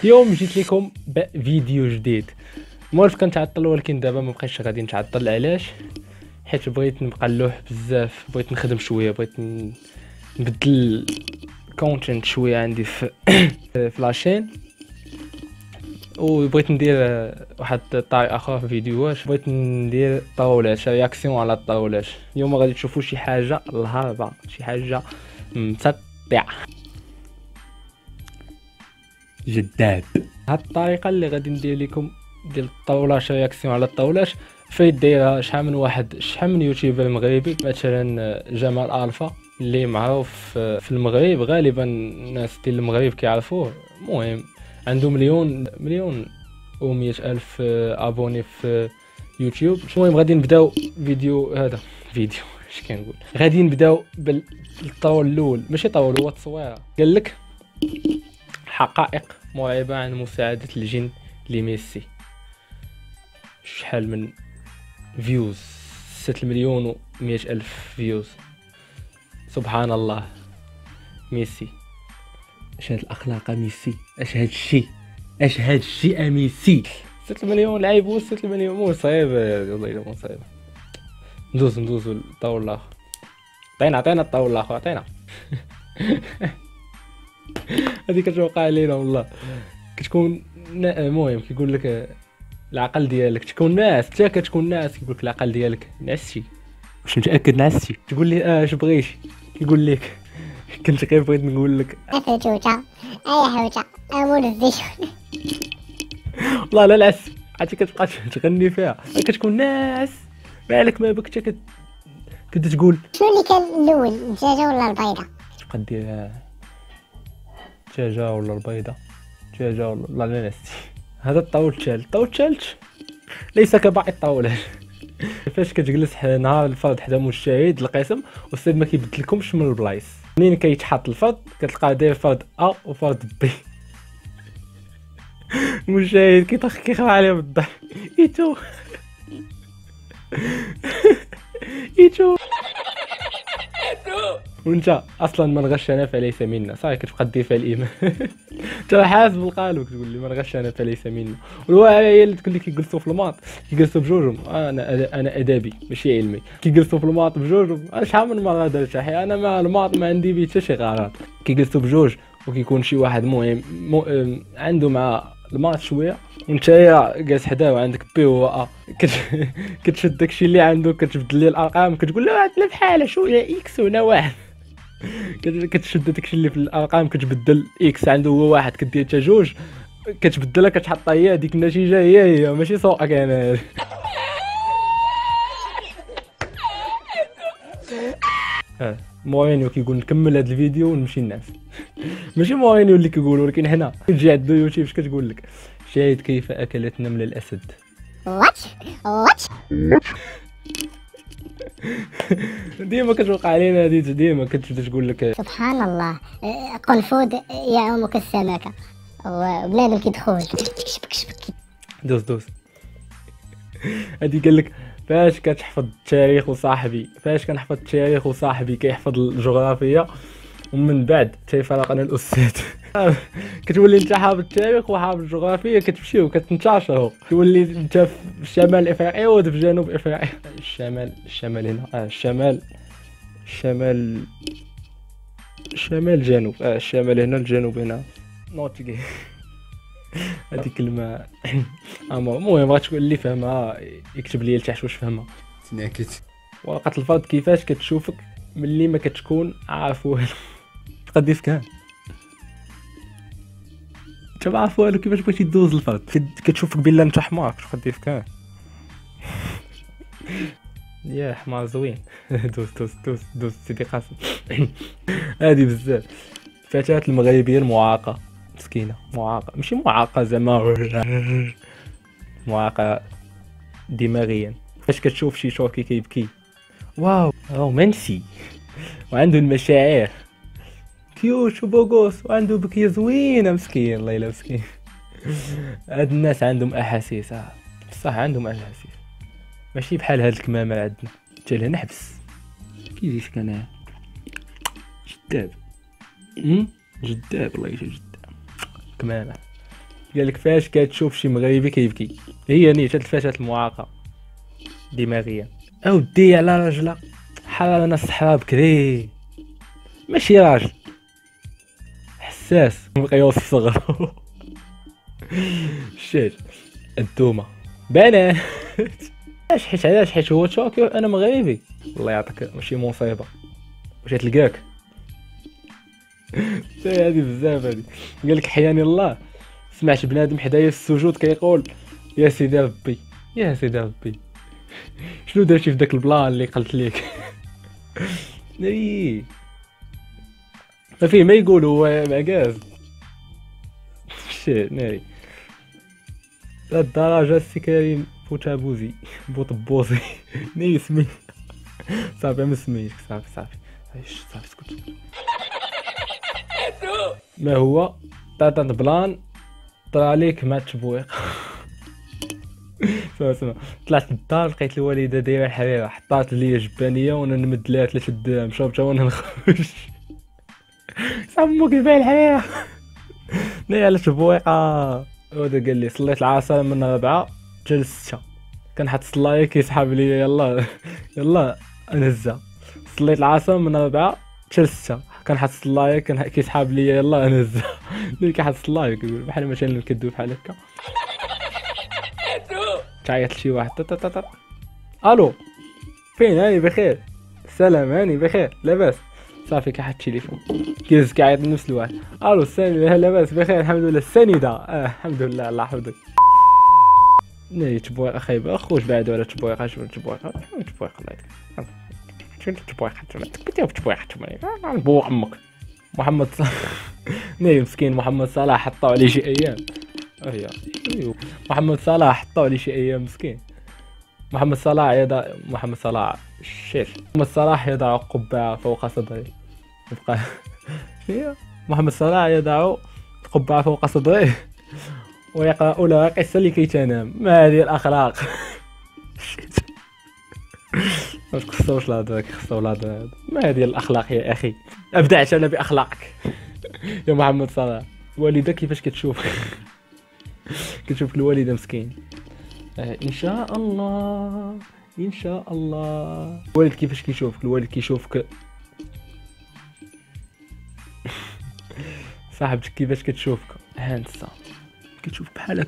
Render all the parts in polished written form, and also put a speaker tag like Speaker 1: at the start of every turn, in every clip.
Speaker 1: اليوم جيت لكم بفيديو جديد. مولف كنتعطل ولكن دابا ما بقيتش غادي نتعطل. علاش؟ حيت بغيت نبقى نلوح بزاف، بغيت نخدم شويه، بغيت نبدل كونتنت شويه عندي في في لاشين، وبغيت ندير واحد الطريقه اخرى في فيديوهات. بغيت ندير طاولات، رياكسيون على الطاولات. اليوم غادي تشوفوا شي حاجه الهابه، شي حاجه متطيعه جداد. هاد الطريقه اللي غادي ندير لكم ديال الطاولات، رياكسيون على الطاولات، فايت دايره شحال من يوتيوبر مغربي، مثلا جمال الفا اللي معروف في المغرب، غالبا الناس ديال المغرب كيعرفوه. المهم عنده مليون و100 الف ابوني في يوتيوب. المهم غادي نبداو فيديو اش كنقول، غادي نبداو بالطاول الاول. ماشي طاول، هو تصويره. قال لك حقائق مرعبه عن مساعده الجن لميسي. شحال من فيوز؟ 6 مليون و100 الف فيوز. سبحان الله. ميسي، اش هاد الاخلاق ميسي؟ اش هاد الشيء ميسي؟ 6 مليون لعيب، 6 مليون مو صعيب والله، مو صعيب. ندوزو للطاول الاخر. عطينا الطاول الاخر، عطينا. هذيك كتوقع علينا والله. كتكون المهم كيقول لك العقل ديالك تكون ناس، حتى كتكون ناس كيقول لك العقل ديالك نعستي. واش متاكد نعستي؟ تقول لي اش بغيتي، كيقول لك كنت غير بغيت نقول لك
Speaker 2: افجوجه اي حوجه امول الزيتون.
Speaker 1: والله لا العس. عرفتي كتبقى تغني فيها، كتكون ناس مالك ما بك حتى كنت تقول
Speaker 2: شنو اللي كان الاول، الدجاجه ولا البيضه؟
Speaker 1: تبقى دير دجاجه ولا البيضه، دجاجه ولا لا نعستي. هذا الطاول الثالث ليس كباقي الطاولات. فاش كتجلس نهار الفرض حدا مجتهد القسم، والاستاذ ما كيبدلكمش من البلايص. منين كيتحط الفرض كتلقى داير فرض ا وفرض بي. المجتهد كيخرج عليه بالضحك. ايتو ايتو وانت اصلا من غشنا فليس منا. صافي كتبقى دير فيها الايمان. انت حاسب بالقالب تقول لي من غشنا فليس منا. والواعي هي اللي تقول لي كيجلسوا في الماط، كيجلسوا بجوجهم. انا ادبي ماشي علمي. كيجلسوا في الماط بجوجهم. انا شحال من مره درت حي انا مع الماط ما عندي بيه حتى شي غلط. كيجلسوا بجوج وكيكون شي واحد مهم عنده مع الماط شويه، وانت جالس حداه وعندك بي هو ا. كتشد داكشي اللي عنده، كتبدل ليه الارقام، كتقول له عندنا بحال شويه اكس وهنا واحد. كتشد داكشي اللي في الارقام، كتبدل اكس عنده هو واحد، كدير حتى جوج، كتبدلها كتحطها هي ديك النتيجه هي ماشي سوقك انا. مورينيو كيقول نكمل هذا الفيديو ونمشي الناس. ماشي مورينيو اللي كيقول، ولكن هنا تجي عند يوتيوب اش كتقول لك؟ شاهد كيف اكلت نمل الاسد.
Speaker 2: وات
Speaker 1: ديما كتوقع علينا هذه، ديما كتبدا تقول لك
Speaker 2: سبحان الله. قنفود يعومك السمكه وبنادم كيدخل كشبك.
Speaker 1: دوز. هادي قال لك فاش كتحفظ التاريخ وصاحبي، فاش كنحفظ التاريخ وصاحبي كيحفظ الجغرافيا، ومن بعد تيفرقنا الاستاذ. كتولي انت حافظ التاريخ وحافظ الجغرافيا، كتمشيو كتنتشروا، تولي انت في شمال افريقيا وهذا في جنوب افريقيا. الشمال هنا الشمال جنوب. الشمال هنا، الجنوب هنا. نوتي هذه كلمه. المهم بغات تقول اللي فهمها يكتب لي لتحت واش فهمها.
Speaker 3: تناكت
Speaker 1: ورقه الفرض كيفاش كتشوفك ملي ما كتكون عارف والو. تقدي فكان انت ما عارف والو، كيفاش بغيتي دوز الفرض كتشوفك بلا انت حمار. تقدي فكان يا حمار زوين. دوز سيدي قاسم. هادي بزاف. الفتاة المغربية المعاقة مسكينة، معاقة ماشي معاقة زعما، معاقة دماغيا. فاش كتشوف شي شوركي كيبكي، واو رومانسي وعنده المشاعر، كيوت وبوغوس وعنده بكية زوينة. مسكين الله يلا مسكين. هاد الناس عندهم احاسيس، بصح عندهم احاسيس ماشي بحال هاد الكمامة عندنا. انت لهنا حبس كي جيتك انا جداب. جداب الله يجي جداب. كمامه. قال لك فاش كتشوف شي مغربي كيبكي، هي نيت هاد الفاشات المعاقه دماغيا. اودي على راجله حرام انا الصحراء بكري، ماشي راجل حساس مقيوس الصغر. شات الدومه بنات. علاش حيت هو تشاكي انا مغربي. الله يعطيك ماشي مصيبه واش تلقاك. هادي بزاف هادي. قال لك حياني الله سمعت بنادم حدايا السجود كيقول يا سيدي ربي يا سيدي ربي شنو درتي في داك البلان اللي قلت لك. ناري ما فيه ما يقول هو معكاز. شي ناري للدرجه السي كريم بوتابوزي بوطبوزي. ني سمي صافي ما سميتك صافي اسكت. ما هو طاطا بلان طلع عليك مع التبويق. اسمع طلعت للدار لقيت الوالده دايره الحريره حطات لي جبانيه وانا نمد لها 3 درهم شربت وانا نخرج. سمو كيبيع الحريره. ني على التبويقه. هذا قال لي صليت العصر من 4 حتى ل 6 كنحط الصلايه كيسحب لي يلا نهزها. صليت العصر من 4 حتى ل 6 كنحط الصلايه كيسحب لي يلا نهزها. ملي كيحط الصلايه كيقول بحال مثلا الكدو بحال هكا. تعيط لشي واحد الو فين هاني بخير سلام هاني بخير لاباس صافي كيحط التليفون كيهز كيعيط لنفس الواحد الو الساني لاباس بخير الحمد لله السانده الحمد لله الله يحفظك. ني تبويقه خايبه اخوش بعدو على تبويقه شنو تبويقه الله يديك شنو تبويقه تبويقه تبويقه بو امك محمد صلاح. ني مسكين محمد صلاح حطوا عليه شي ايام. هي محمد صلاح حطوا عليه شي ايام مسكين. محمد صلاح يضع قبعة فوق صدره يبقى. محمد صلاح يضع قبعة فوق صدره ويقرأ لها قصة لكي تنام. ما هذه الأخلاق. ما تقصوش لهذاك ما هذه الأخلاق يا أخي. أبدعت أنا بأخلاقك يا محمد صلاح. والدك كيفاش كتشوف الوالدة مسكين. ان شاء الله الوالد كيفاش كيشوفك؟ الوالد كيشوفك صاحبتك كيفاش كتشوفك؟ هانسة كتشوف بحال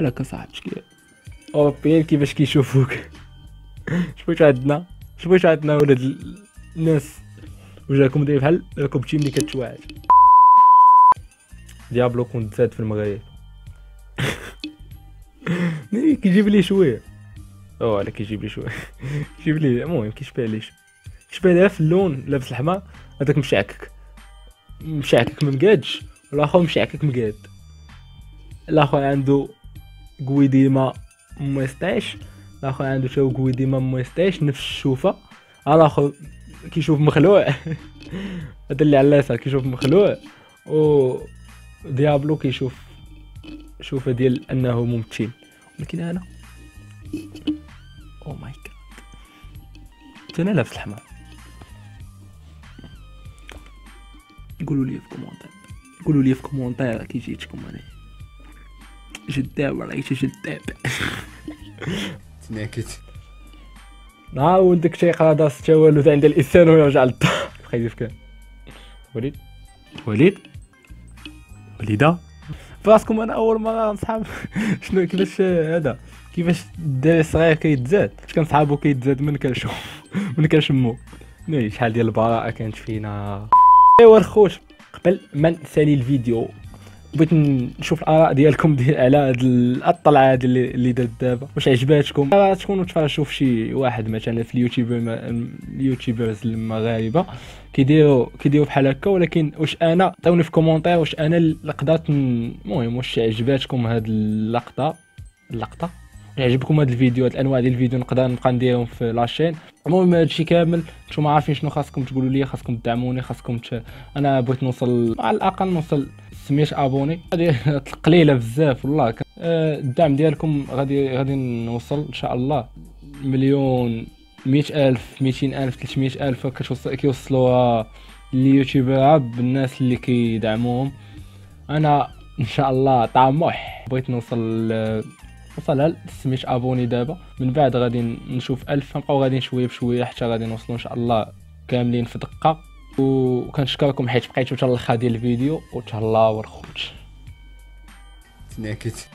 Speaker 1: هكا صاحبتك. اوروبيين كيفاش كيشوفوك؟ شبغيت عندنا ولاد الناس وجاكم داير بحال راكم شي ملي كتواعد. ديابلو كنت زاد في المغرب. كيجيب لي شويه لا كيجيب لي المهم كيشبه ليه في اللون لابس الحمار. هذاك مشعكك ممقادش والاخر مشعكك مقاد. الاخر عنده قويديما مويستاش الاخر عنده تا قويديما مويستاش نفس الشوفه. الاخر كيشوف مخلوع. هذا اللي على اليسار كيشوف مخلوع و ديابلو كيشوف شوفه ديال انه ممثل. ولكن انا او ماي جاد انا لابس الحمار. قولوا لي في كومونتير كي جيتكم انا جداب ولا جداب.
Speaker 3: تناكت
Speaker 1: ولدك تيقرا درس التوالد عند الانسان ويرجع للدار. بقيتي فكان وليده فراسكم. انا اول مره نصحاب شنو كيفاش الدري الصغير كيتزاد كنصحابو كيتزاد من كنشمو. شحال ديال البراءه كانت فينا. ايوا الخوت قبل ما نسالي الفيديو بغيت نشوف الاراء ديالكم على هاد الطلعه هادي اللي درت دابا. واش عجباتكم؟ تكونوا تفرجوا في شي واحد مثلا في اليوتيوبرز المغاربه كيديروا بحال هكا. ولكن واش انا عطيوني في كومونتير واش انا اللي قدرت المهم واش عجباتكم هاد اللقطه يعجبكم هاد الفيديو هاد الانواع ديال الفيديو نقدر نبقى نديرهم في لاشين. المهم هادشي كامل نتوما عارفين شنو خاصكم تقولوا لي. خاصكم تدعموني انا بغيت نوصل على الاقل نوصل 600 ابوني. هذه قليله بزاف والله. الدعم ديالكم غادي نوصل ان شاء الله مليون 100,000 200,000 300,000 كيوصلوا اليوتيوبر بالناس اللي كيدعموهم. انا ان شاء الله طموح، بغيت نوصل ل 600 ابوني دابا، من بعد غادي نشوف 1000، نبقاو غاديين شويه بشويه حتى غادي نوصلوا ان شاء الله كاملين في دقه. وكنشكركم حيت بقيتوا حتى الاخر ديال الفيديو، وتهلاو الخوت.
Speaker 3: تناكت.